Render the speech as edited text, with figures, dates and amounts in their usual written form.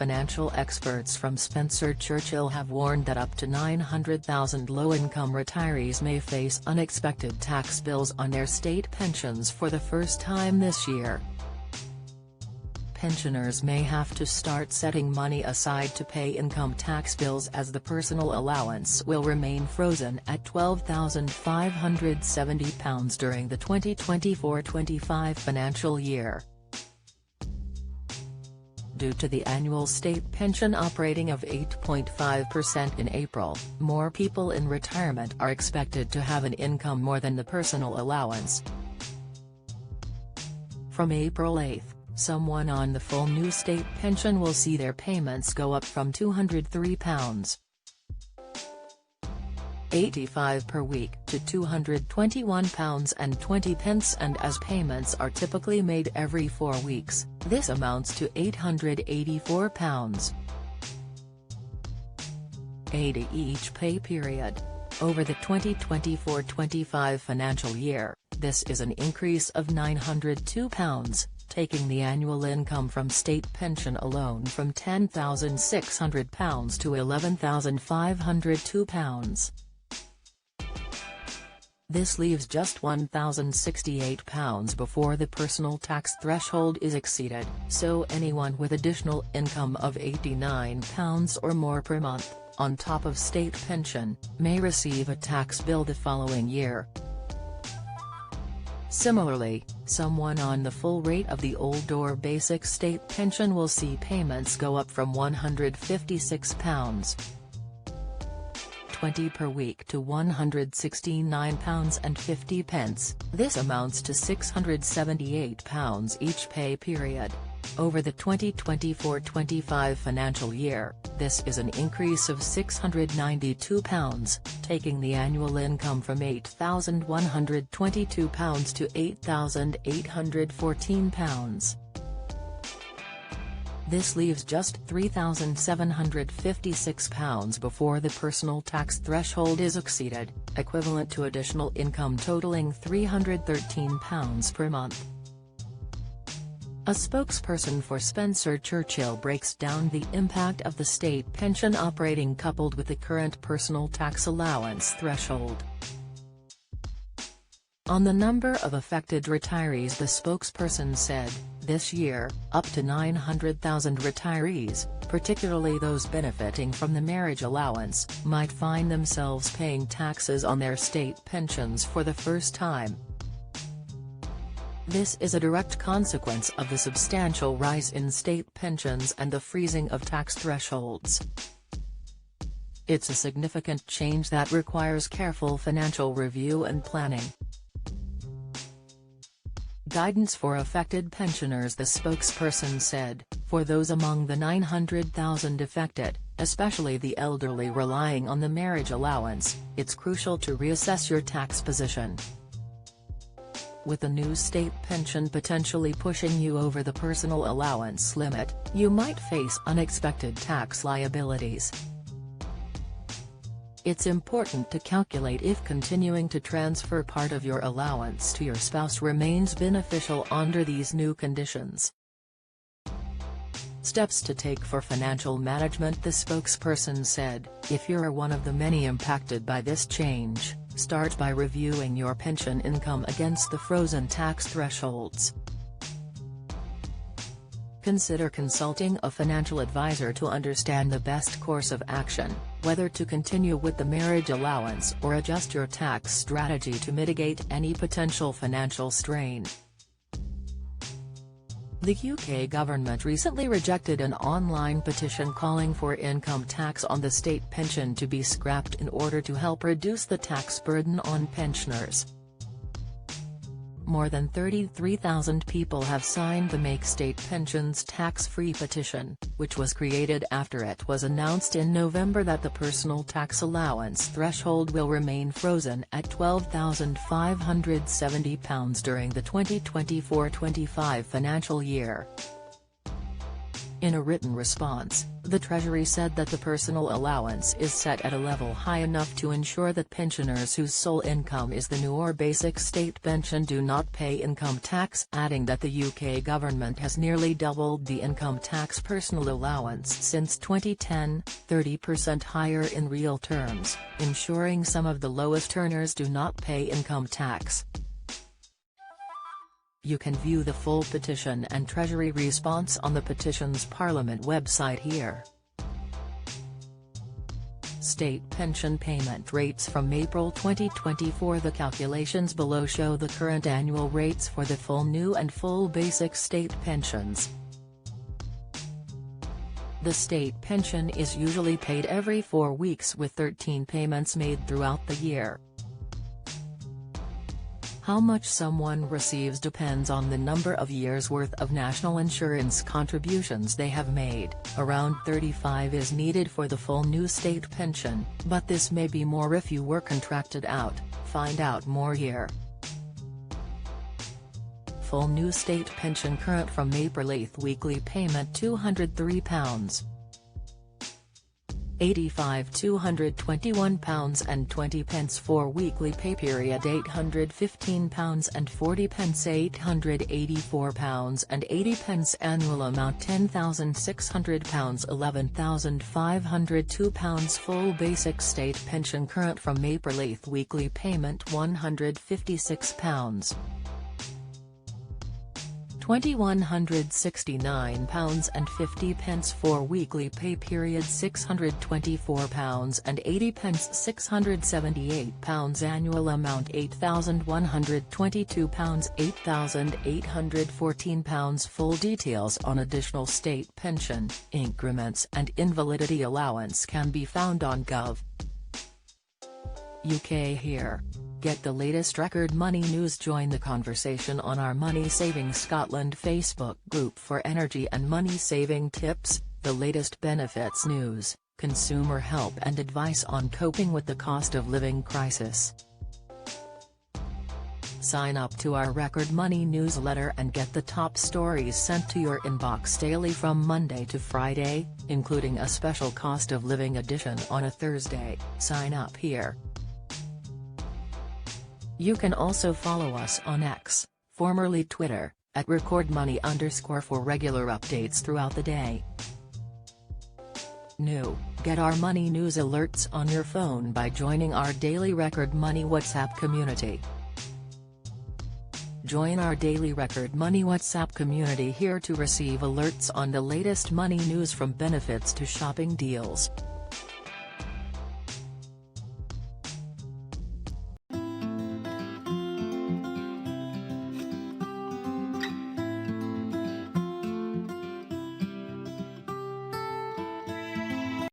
Financial experts from Spencer Churchill have warned that up to 900,000 low-income retirees may face unexpected tax bills on their state pensions for the first time this year. Pensioners may have to start setting money aside to pay income tax bills as the personal allowance will remain frozen at £12,570 during the 2024-25 financial year. Due to the annual state pension operating of 8.5% in April, more people in retirement are expected to have an income more than the personal allowance. From April 8, someone on the full new state pension will see their payments go up from £203.85 per week to £221.20, and as payments are typically made every 4 weeks, this amounts to £884.80 each pay period. Over the 2024-25 financial year, this is an increase of £902, taking the annual income from state pension alone from £10,600 to £11,502. This leaves just £1,068 before the personal tax threshold is exceeded, so anyone with additional income of £89 or more per month, on top of state pension, may receive a tax bill the following year. Similarly, someone on the full rate of the old or basic state pension will see payments go up from £156.20 per week to £169.50. This amounts to £678 each pay period. Over the 2024-25 financial year, this is an increase of £692, taking the annual income from £8,122 to £8,814. This leaves just £3,756 before the personal tax threshold is exceeded, equivalent to additional income totaling £313 per month. A spokesperson for Spencer Churchill breaks down the impact of the state pension operating coupled with the current personal tax allowance threshold. On the number of affected retirees, the spokesperson said, this year, up to 900,000 retirees, particularly those benefiting from the marriage allowance, might find themselves paying taxes on their state pensions for the first time. This is a direct consequence of the substantial rise in state pensions and the freezing of tax thresholds. It's a significant change that requires careful financial review and planning. Guidance for affected pensioners, the spokesperson said, for those among the 900,000 affected, especially the elderly relying on the marriage allowance, it's crucial to reassess your tax position. With the new state pension potentially pushing you over the personal allowance limit, you might face unexpected tax liabilities. It's important to calculate if continuing to transfer part of your allowance to your spouse remains beneficial under these new conditions. Steps to take for financial management, the spokesperson said, if you're one of the many impacted by this change, start by reviewing your pension income against the frozen tax thresholds. Consider consulting a financial advisor to understand the best course of action, whether to continue with the marriage allowance or adjust your tax strategy to mitigate any potential financial strain. The UK government recently rejected an online petition calling for income tax on the state pension to be scrapped in order to help reduce the tax burden on pensioners. More than 33,000 people have signed the Make State Pensions Tax-Free petition, which was created after it was announced in November that the personal tax allowance threshold will remain frozen at £12,570 during the 2024-25 financial year. In a written response, the Treasury said that the personal allowance is set at a level high enough to ensure that pensioners whose sole income is the new or basic state pension do not pay income tax, adding that the UK government has nearly doubled the income tax personal allowance since 2010, 30% higher in real terms, ensuring some of the lowest earners do not pay income tax. You can view the full petition and Treasury response on the Petitions Parliament website here. State pension payment rates from April 2024. The calculations below show the current annual rates for the full new and full basic state pensions. The state pension is usually paid every 4 weeks with 13 payments made throughout the year. How much someone receives depends on the number of years' worth of national insurance contributions they have made. Around 35 is needed for the full new state pension, but this may be more if you were contracted out. Find out more here. Full new state pension current from April 8. Weekly payment £203. 85 £221 and 20 pence for weekly pay period £815 and 40 pence £884 and 80 pence annual amount £10,600 £11,502 full basic state pension current from April 8 weekly payment £156. £2,169 and 50 pence for weekly pay period £624 and 80 pence £678 annual amount £8,122 £8,814 full details on additional state pension, increments and invalidity allowance can be found on Gov. UK here. Get the latest record money news. Join the conversation on our Money Saving Scotland Facebook group for energy and money saving tips, the latest benefits news, consumer help and advice on coping with the cost of living crisis. Sign up to our Record Money newsletter and get the top stories sent to your inbox daily from Monday to Friday, including a special cost of living edition on a Thursday. Sign up here. You can also follow us on X, formerly Twitter, at @RecordMoney_ for regular updates throughout the day. New, get our money news alerts on your phone by joining our daily Record Money WhatsApp community. Join our daily Record Money WhatsApp community here to receive alerts on the latest money news from benefits to shopping deals.